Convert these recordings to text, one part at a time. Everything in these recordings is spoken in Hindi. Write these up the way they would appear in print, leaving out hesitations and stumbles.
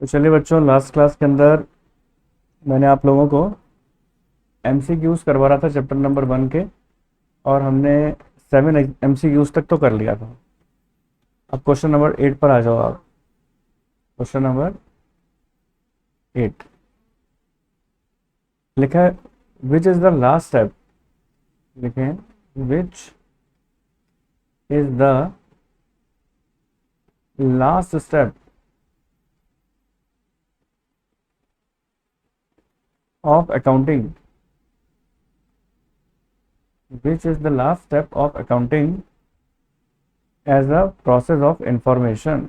तो चलिए बच्चों, लास्ट क्लास के अंदर मैंने आप लोगों को एमसीक्यूज करवा रहा था चैप्टर नंबर 1 के। और हमने 7 एमसीक्यूज तक तो कर लिया था। अब क्वेश्चन नंबर 8 पर आ जाओ आप। क्वेश्चन नंबर 8 लिखा है, which is the last step. लिखें, which is the last step of accounting. Which is the last step of accounting as a process of information.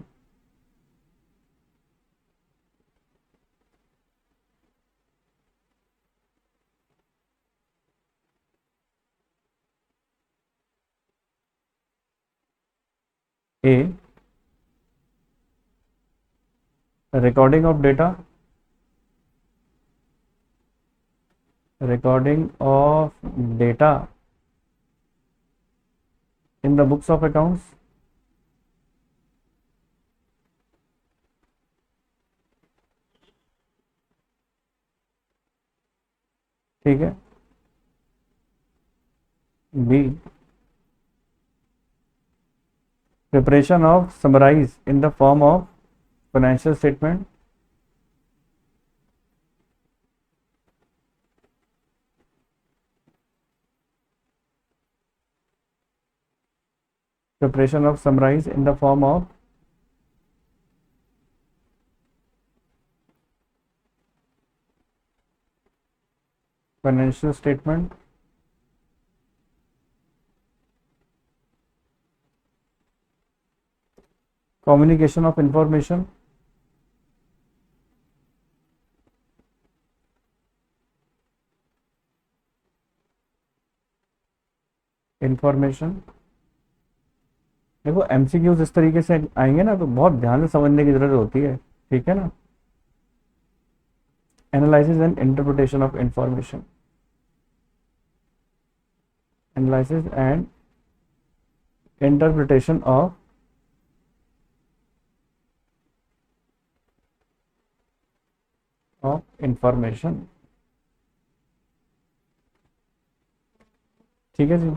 A, recording of data, recording of data in the books of accounts। ठीक है। B, preparation of summarize in the form of financial statement। preparation of summarize in the form of financial statement। communication of information। Information. देखो एमसीक्यूज इस तरीके से आएंगे ना, तो बहुत ध्यान से समझने की जरूरत होती है। ठीक है ना। Analysis and interpretation of information. Analysis and interpretation of information. ठीक है जी।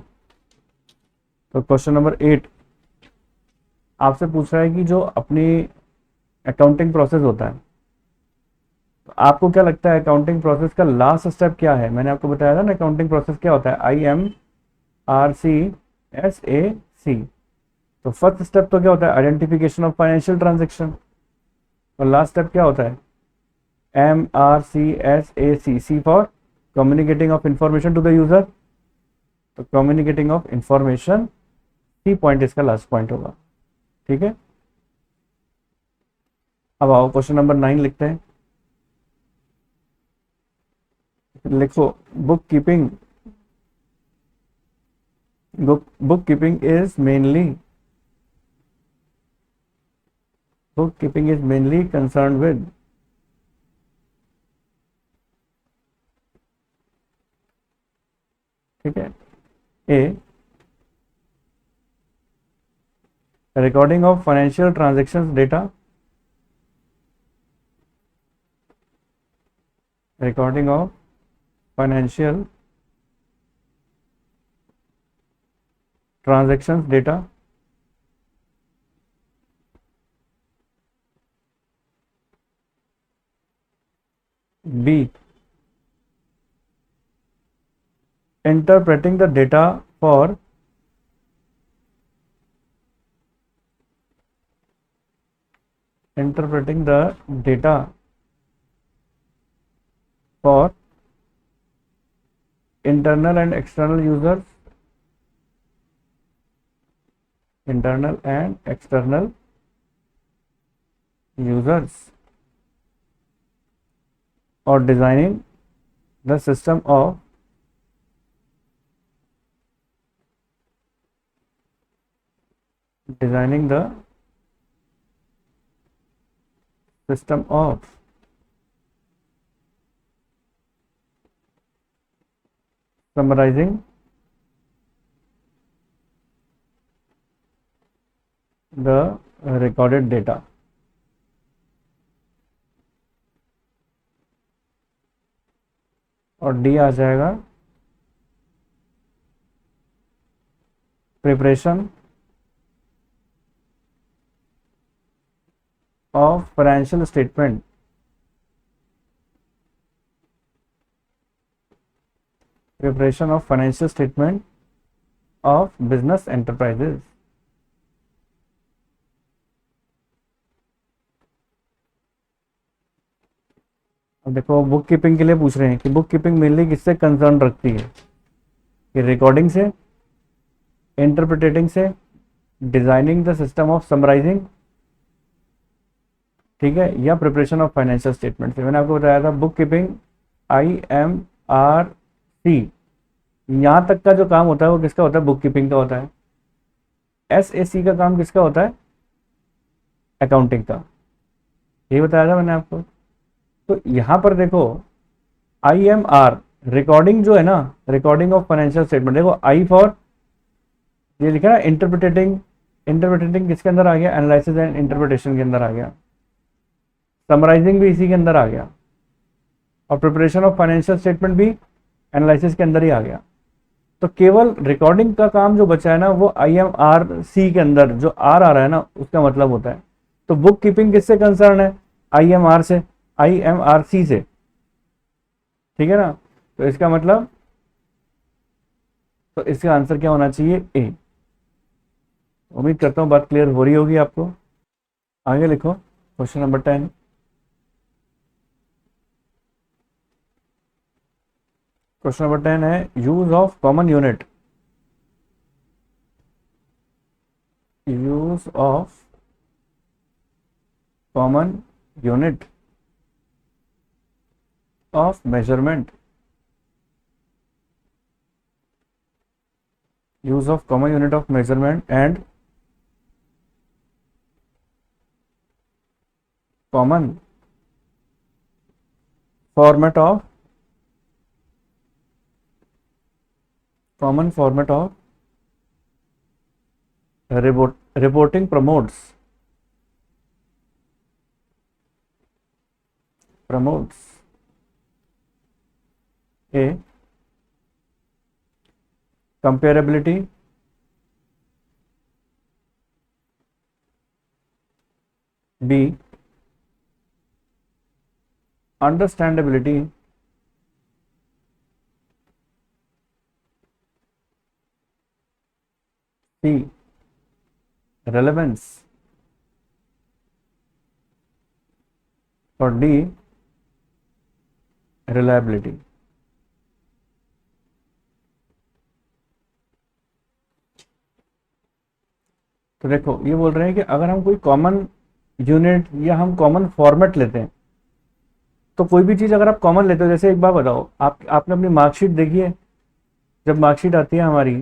तो क्वेश्चन नंबर 8 आपसे पूछ रहा है कि जो अपनी अकाउंटिंग प्रोसेस होता है, तो आपको क्या लगता है अकाउंटिंग प्रोसेस का लास्ट स्टेप क्या है। मैंने आपको बताया था ना अकाउंटिंग प्रोसेस क्या होता है, IMRCSAC। तो फर्स्ट स्टेप तो क्या होता है, आइडेंटिफिकेशन ऑफ फाइनेंशियल ट्रांजेक्शन। और लास्ट स्टेप क्या होता है, MRCSAC, C for communicating of information to the user. तो communicating of information, C point इसका लास्ट पॉइंट होगा। ठीक है। अब आओ क्वेश्चन नंबर 9 लिखते हैं। लिखो, book keeping. bookkeeping is mainly bookkeeping is mainly concerned with ठीक है। ए, recording of financial transactions data। recording of financial transactions data। B, interpreting the data for interpreting the data for internal and external users, internal and external users, or designing the system of designing the system of summarizing the recorded data। और डी आ जाएगा preparation of financial statement, preparation of financial statement of business enterprises. अब देखो बुक कीपिंग के लिए पूछ रहे हैं कि बुक कीपिंग मेनली किससे कंसर्न रखती है, कि रिकॉर्डिंग से, इंटरप्रिटेटिंग से, designing the system of summarising, ठीक है, या प्रिपरेशन ऑफ फाइनेंशियल स्टेटमेंट से। मैंने आपको बताया था बुक कीपिंग IMRC, यहाँ तक का जो काम होता है वो किसका होता है, बुक कीपिंग का होता है। SAC का काम किसका होता है, अकाउंटिंग का, ये बताया था मैंने आपको। तो यहाँ पर देखो IMR रिकॉर्डिंग जो है ना, रिकॉर्डिंग ऑफ फाइनेंशियल स्टेटमेंट, देखो आई फॉर, ये लिखा है इंटरप्रिटेटिंग, इंटरप्रिटेटिंग किसके अंदर आ गया, एनालिसिस एंड इंटरप्रिटेशन के अंदर आ गया, समराइजिंग भी इसी के अंदर आ गया, और प्रिपरेशन ऑफ फाइनेंशियल स्टेटमेंट भी एनालिसिस के अंदर ही आ गया। तो केवल रिकॉर्डिंग का काम जो बचा है ना वो IMRC के अंदर जो आर आ रहा है ना उसका मतलब होता है। तो बुक कीपिंग किससे कंसर्न है, IMR से, IMRC से, ठीक है ना। तो इसका मतलब, तो इसका आंसर क्या होना चाहिए, ए। उम्मीद करता हूं बात क्लियर हो रही होगी आपको। आगे लिखो क्वेश्चन नंबर 10। क्वेश्चन नंबर 10 है use of common unit, use of common unit of measurement, use of common unit of measurement and common format of, common format of reporting promotes a comparability, B understandability, C relevance, और D reliability। तो देखो ये बोल रहे हैं कि अगर हम कोई कॉमन यूनिट या हम कॉमन फॉर्मेट लेते हैं, तो कोई भी चीज़ अगर आप कॉमन लेते हो, जैसे एक बात बताओ, आपने अपनी मार्कशीट देखी है, जब मार्कशीट आती है हमारी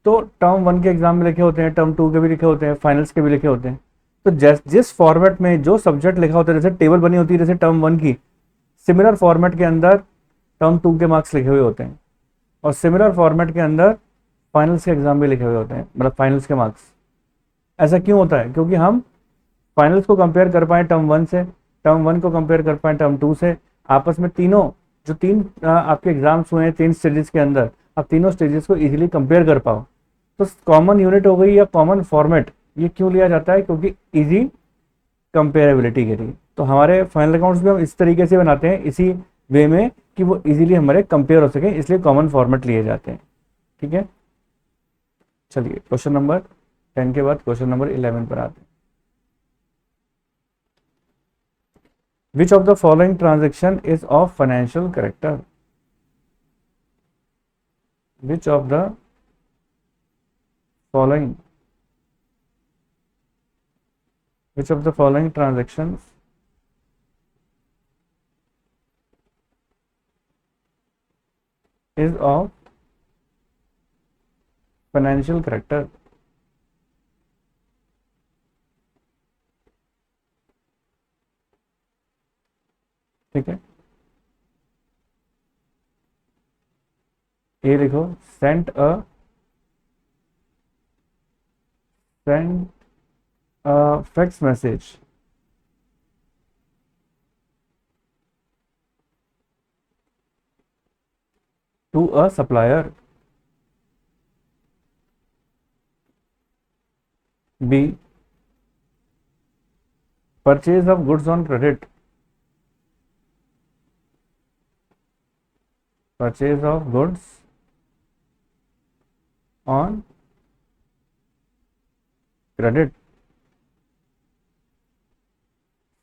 तो टर्म 1 के एग्जाम में लिखे होते हैं, टर्म 2 के भी लिखे होते हैं, फाइनल्स के भी लिखे होते हैं। तो जिस फॉर्मेट में जो सब्जेक्ट लिखा होता है, जैसे टेबल बनी होती है जैसे टर्म 1 की, सिमिलर फॉर्मेट के अंदर टर्म 2 के मार्क्स लिखे हुए होते हैं, और सिमिलर फॉर्मेट के अंदर फाइनल्स के एग्जाम भी लिखे हुए होते हैं, मतलब फाइनल्स के मार्क्स। ऐसा क्यों होता है, क्योंकि हम फाइनल्स को कंपेयर कर पाए टर्म 1 से, टर्म 1 को कंपेयर कर पाए टर्म 2 से, आपस में तीनों जो तीन आपके एग्जाम्स हुए हैं 3 स्टेजेस के अंदर, आप तीनों स्टेजेस को इजीली कंपेयर कर पाओ। तो कॉमन यूनिट हो गई या कॉमन फॉर्मेट, ये क्यों लिया जाता है, क्योंकि इजी कंपेरेबिलिटी के लिए। तो हमारे फाइनल अकाउंट्स भी हम इस तरीके से बनाते हैं, इसी वे में कि वो इजीली हमारे कंपेयर हो सके, इसलिए कॉमन फॉर्मेट लिए जाते हैं, ठीक है। चलिए क्वेश्चन नंबर 10 के बाद क्वेश्चन नंबर 11 पर आते हैं। Which of the following transaction is of financial character? Which of the following transactions is of financial character? ठीक है, ये लिखो, sent a fax message to a supplier, B purchase of goods on credit, purchase of goods on credit,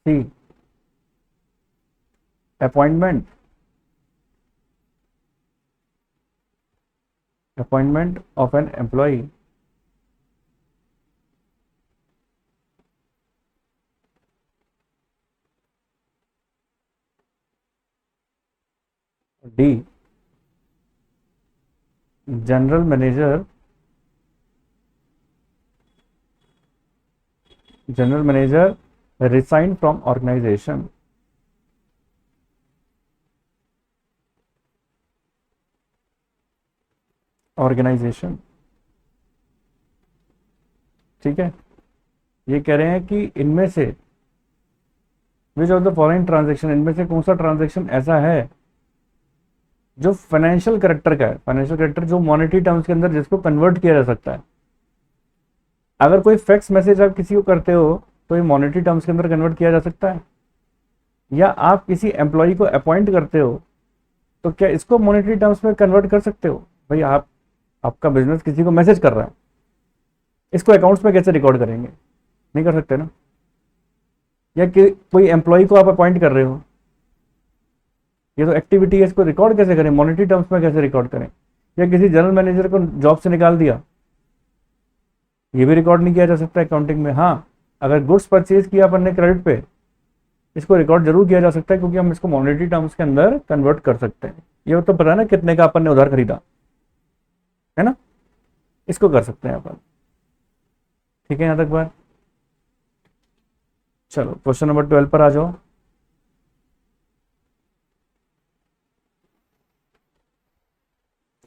C appointment, appointment of an employee, D general manager, general manager resigned from organization, organization। ठीक है, ये कह रहे हैं कि इनमें से which of the following transaction, इनमें से कौन सा ट्रांजेक्शन ऐसा है जो फाइनेंशियल करेक्टर का है, फाइनेंशियल करेक्टर जो मॉनेटरी टर्म्स के अंदर जिसको कन्वर्ट किया जा सकता है। अगर कोई फैक्स मैसेज आप किसी को करते हो तो ये मॉनेटरी टर्म्स के अंदर कन्वर्ट किया जा सकता है, या आप किसी एम्प्लॉय को अपॉइंट करते हो तो क्या इसको मॉनेटरी टर्म्स में कन्वर्ट कर सकते हो? भाई आप, आपका बिजनेस किसी को मैसेज कर रहा है, इसको अकाउंट्स में कैसे रिकॉर्ड करेंगे? नहीं कर सकते ना। या कि कोई एम्प्लॉय को आप अपॉइंट कर रहे हो, ये तो एक्टिविटी है, इसको रिकॉर्ड कैसे करें, मॉनेटरी टर्म्स में कैसे रिकॉर्ड करें? या किसी जनरल मैनेजर को जॉब से निकाल दिया, ये भी रिकॉर्ड नहीं किया जा सकता अकाउंटिंग में। हाँ, अगर गुड्स परचेज किया अपन ने क्रेडिट पे, इसको रिकॉर्ड जरूर किया जा सकता है, क्योंकि हम इसको मॉनेटरी टर्म्स के अंदर कन्वर्ट कर सकते हैं। ये तो पता है ना कितने का अपन ने उधार खरीदा, है ना, इसको कर सकते हैं अपन। ठीक है, यहां तक बात। चलो क्वेश्चन नंबर 12 पर आ जाओ।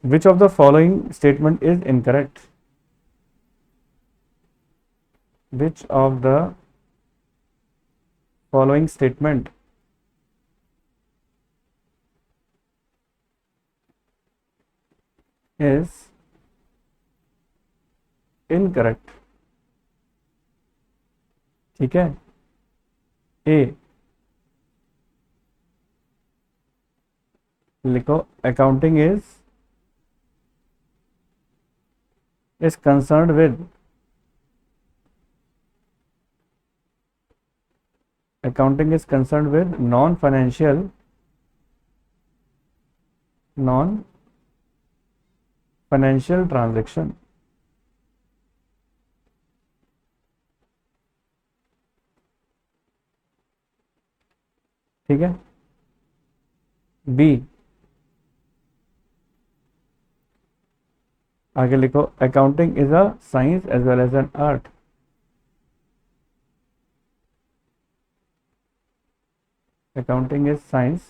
Which of the following statement is incorrect? Which of the following statement is incorrect? ठीक है, ए लिखो accounting is concerned with, accounting is concerned with non financial transaction। ठीक है, बी आगे लिखो accounting is a science as well as an art. accounting is science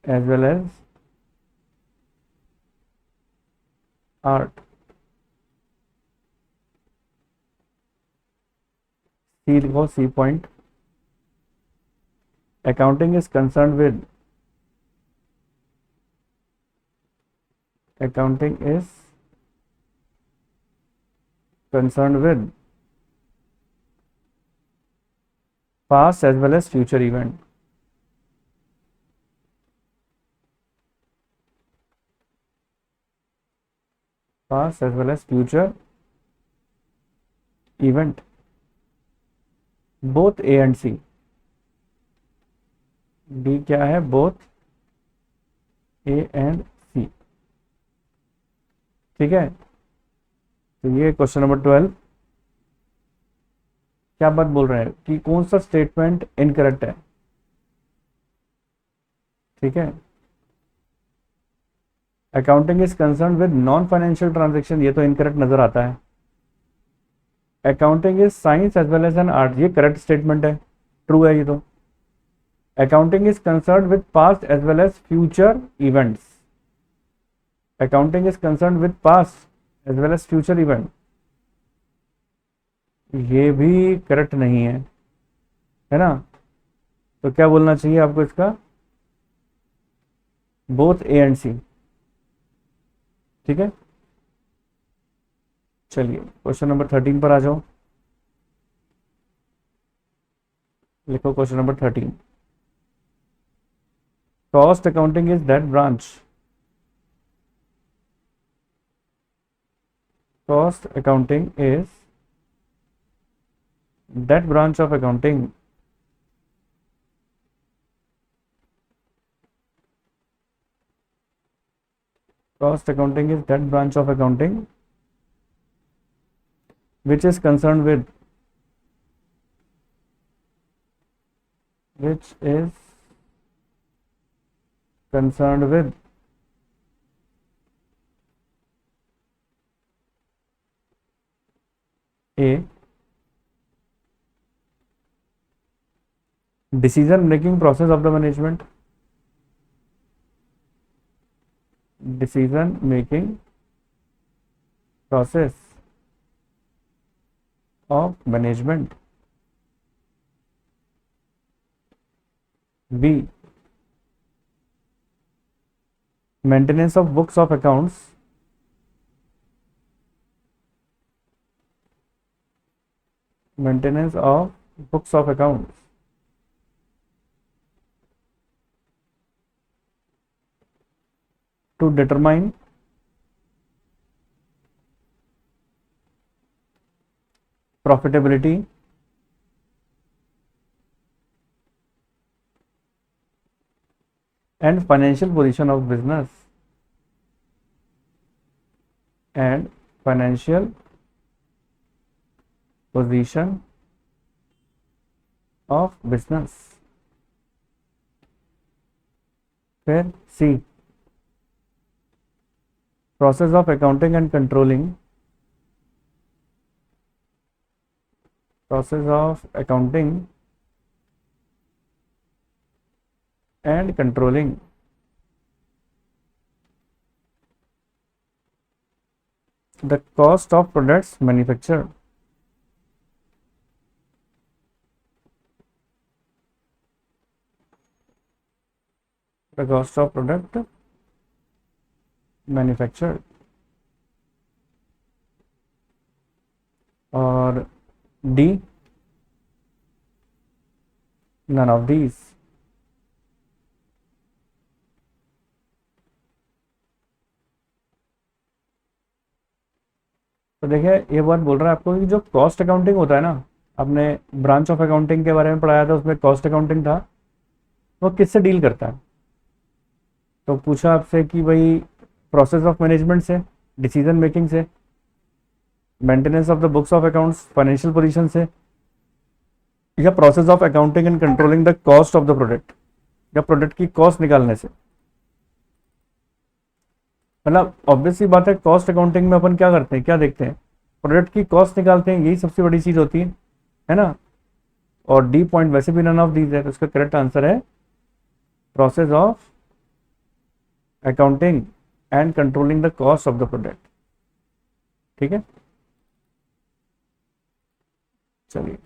as well as art। C लिखो, C point, accounting is concerned with, accounting is concerned with past as well as future event। past as well as future event, both A and C। D क्या है? both A and C। ठीक है, तो ये क्वेश्चन नंबर 12। क्या बात बोल रहे हैं कि कौन सा स्टेटमेंट इनकरेक्ट है? ठीक है, accounting is concern with non financial transaction, ये तो इनकरेक्ट नजर आता है। Accounting is science as well as an art, ये करेक्ट स्टेटमेंट है, ट्रू है ये तो। Accounting is concern with past as well as future events, accounting is concern with past as well as future event, ये भी करेक्ट नहीं है ना? तो क्या बोलना चाहिए आपको इसका? बोथ ए एंड सी। ठीक है, चलिए क्वेश्चन नंबर 13 पर आ जाओ। लिखो question number 13। Cost accounting is that branch, cost accounting is that branch of accounting cost accounting is that branch of accounting which is concerned with which is concerned with a decision making process of the management, decision making process of management, b maintenance of books of accounts, maintenance of books of accounts, to determine profitability and financial position of business and financial position of business। फिर सी process of accounting and controlling, process of accounting and controlling the cost of products manufactured, the cost of product manufactured। और डी none of these। तो देखिए ये बात बोल रहा है आपको कि जो कॉस्ट अकाउंटिंग होता है ना, आपने ब्रांच ऑफ अकाउंटिंग के बारे में पढ़ाया था, उसमें कॉस्ट अकाउंटिंग था, वो किससे डील करता है? तो पूछा आपसे कि भाई प्रोसेस ऑफ मैनेजमेंट से, डिसीजन मेकिंग से, maintenance of the books of accounts financial position से, या process of accounting and controlling the cost of the product, या प्रोडक्ट की कॉस्ट निकालने से। मतलब ऑब्वियस सी बात है, कॉस्ट अकाउंटिंग में अपन क्या करते हैं, क्या देखते हैं, प्रोडक्ट की कॉस्ट निकालते हैं, यही सबसे बड़ी चीज होती है ना। और डी पॉइंट वैसे भी नन ऑफ दीज है, तो इसका करेक्ट आंसर है process of accounting and controlling the cost of the product. ठीक है, चलिए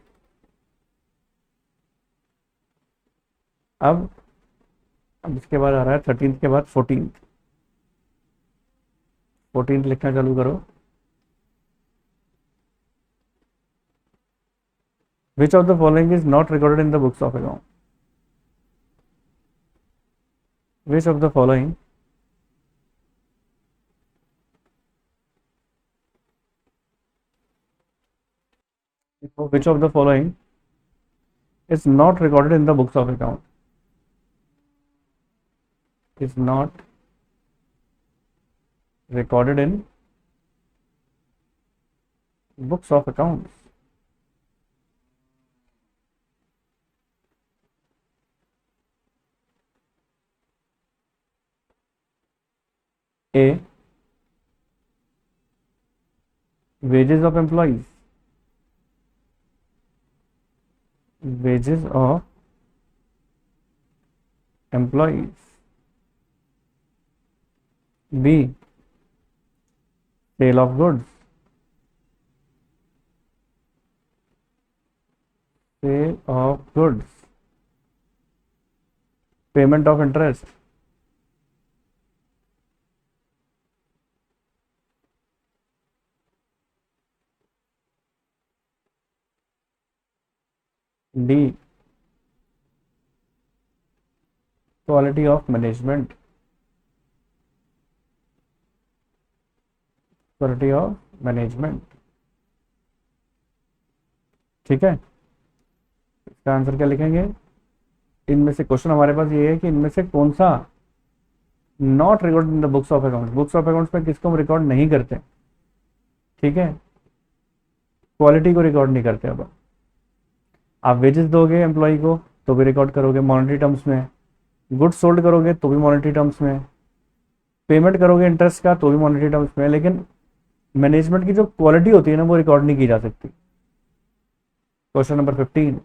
अब इसके बाद आ रहा है 13 के बाद 14। 14 लिखना चालू करो। Which of the following is not recorded in the books of account? Which of the following which of the following is not recorded in the books of account? Is not recorded in books of accounts? A, wages of employees, wages of employees। B, sale of goods, sale of goods। Payment of interest, D quality of management, quality of management. ठीक है, इसका आंसर क्या लिखेंगे? इनमें से क्वेश्चन हमारे पास ये है कि इनमें से कौन सा not record in the books of accounts, books of accounts में किसको हम रिकॉर्ड नहीं करते। ठीक है, क्वालिटी को रिकॉर्ड नहीं करते। अब आप वेजेस दोगे एम्प्लॉय को तो भी रिकॉर्ड करोगे मॉनेटरी टर्म्स में, गुड्स सोल्ड करोगे तो भी मॉनेटरी टर्म्स में, पेमेंट करोगे इंटरेस्ट का तो भी मॉनेटरी टर्म्स में, लेकिन मैनेजमेंट की जो क्वालिटी होती है ना वो रिकॉर्ड नहीं की जा सकती। क्वेश्चन नंबर 15,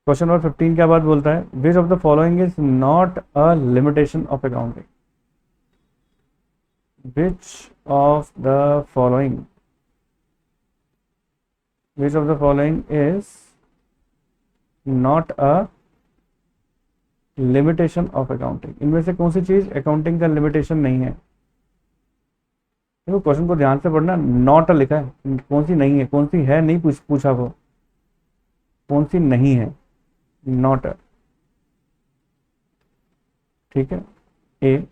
क्वेश्चन नंबर 15 क्या बात बोलता है? Which of the following is not a limitation of accounting, which of the following, which of the following is not a limitation of accounting, इनमें से कौन सी चीज अकाउंटिंग का लिमिटेशन नहीं है? देखो क्वेश्चन को ध्यान से पढ़ना, नॉट लिखा है, कौन सी नहीं है, कौन सी है नहीं पूछा वो, कौन सी नहीं है, नॉट। ठीक है, uh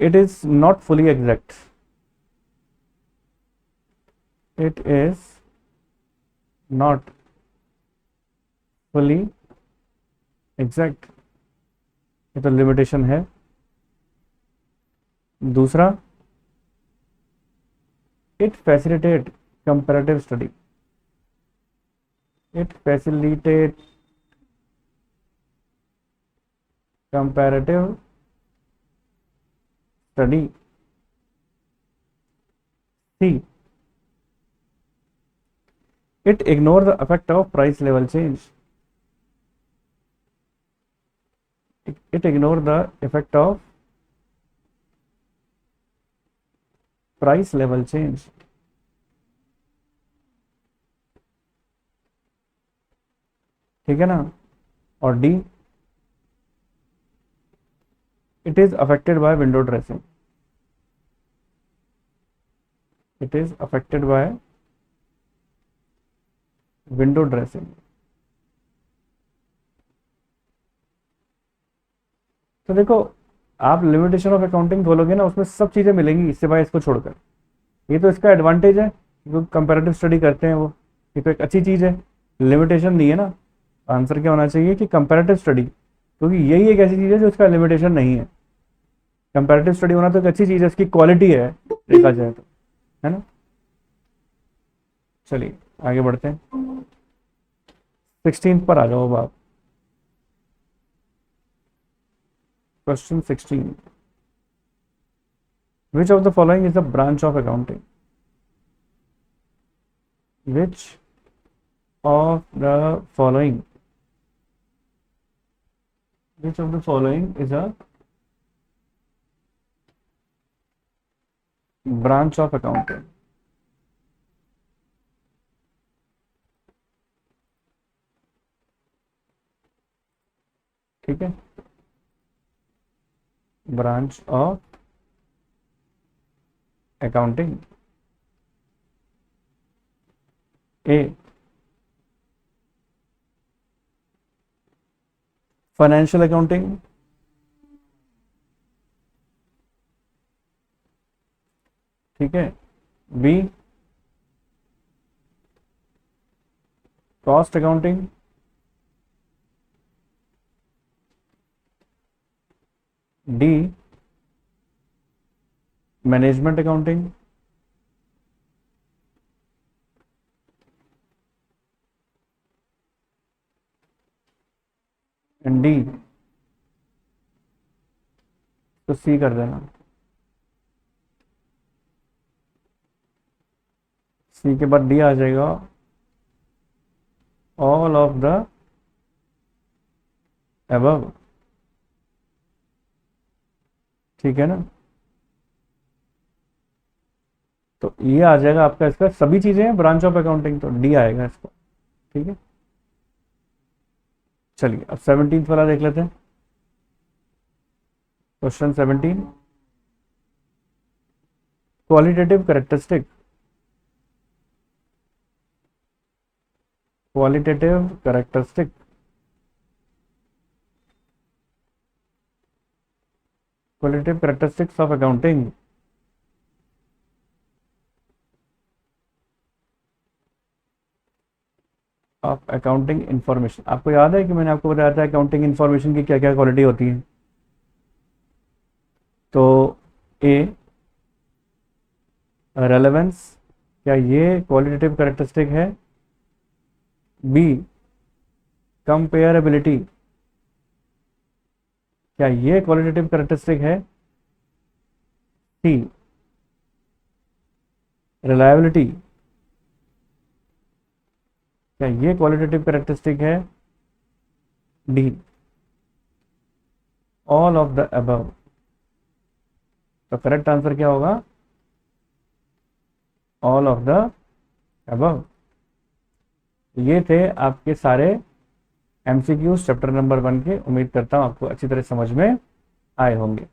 it is not fully exact, it is not fully exact, ये तो लिमिटेशन है। दूसरा, it facilitate comparative study, it facilitate comparative study. C, it ignore the effect of price level change, it ignore the effect of price level change। ठीक है ना। और D, it is affected by window dressing, it is affected by window dressing। तो देखो, आप लिमिटेशन ऑफ अकाउंटिंग खोलोगे ना, उसमें सब चीजें मिलेंगी सिवाय इसको छोड़कर। ये तो इसका एडवांटेज है, जो कंपैरेटिव स्टडी करते हैं वो, ये तो एक अच्छी चीज है, लिमिटेशन नहीं है ना। आंसर क्या होना चाहिए कि कंपैरेटिव स्टडी, क्योंकि यही एक ऐसी चीज है जो इसका लिमिटेशन नहीं है। कंपैरेटिव स्टडी होना तो एक अच्छी चीज है, इसकी क्वालिटी है देखा जाए तो, है ना। चलिए आगे बढ़ते हैं, 16 पर आ जाओ आप। Question 16, which of the following is a branch of accounting, which of the following, which of the following is a branch of accounting? ठीक है, branch of accounting. A, financial accounting, ठीक है। B, cost accounting, D, management accounting, and D, तो सी कर देना। सी के बाद डी आ जाएगा, ऑल ऑफ द अबव। ठीक है ना, तो ये आ जाएगा आपका, इसका सभी चीजें हैं ब्रांच ऑफ अकाउंटिंग, तो डी आएगा इसको। ठीक है, चलिए अब 17 वाला देख लेते हैं। Question 17, qualitative characteristic qualitative characteristic, qualitative characteristics of accounting. Of accounting information, आपको याद है कि मैंने आपको बताया था अकाउंटिंग इंफॉर्मेशन की क्या क्या क्वालिटी होती है। तो ए, रेलेवेंस, क्या ये क्वालिटेटिव कैरेक्टरिस्टिक है। बी, कंपेयरेबिलिटी, क्या ये क्वालिटेटिव कैरेक्टरिस्टिक है। सी, रिलायबिलिटी, क्या ये क्वालिटेटिव कैरेक्टरिस्टिक है। D, all of the above. तो करेक्ट आंसर क्या होगा, ऑल ऑफ द अबव। ये थे आपके सारे एमसीक्यूज चैप्टर नंबर 1 के। उम्मीद करता हूं आपको अच्छी तरह समझ में आए होंगे।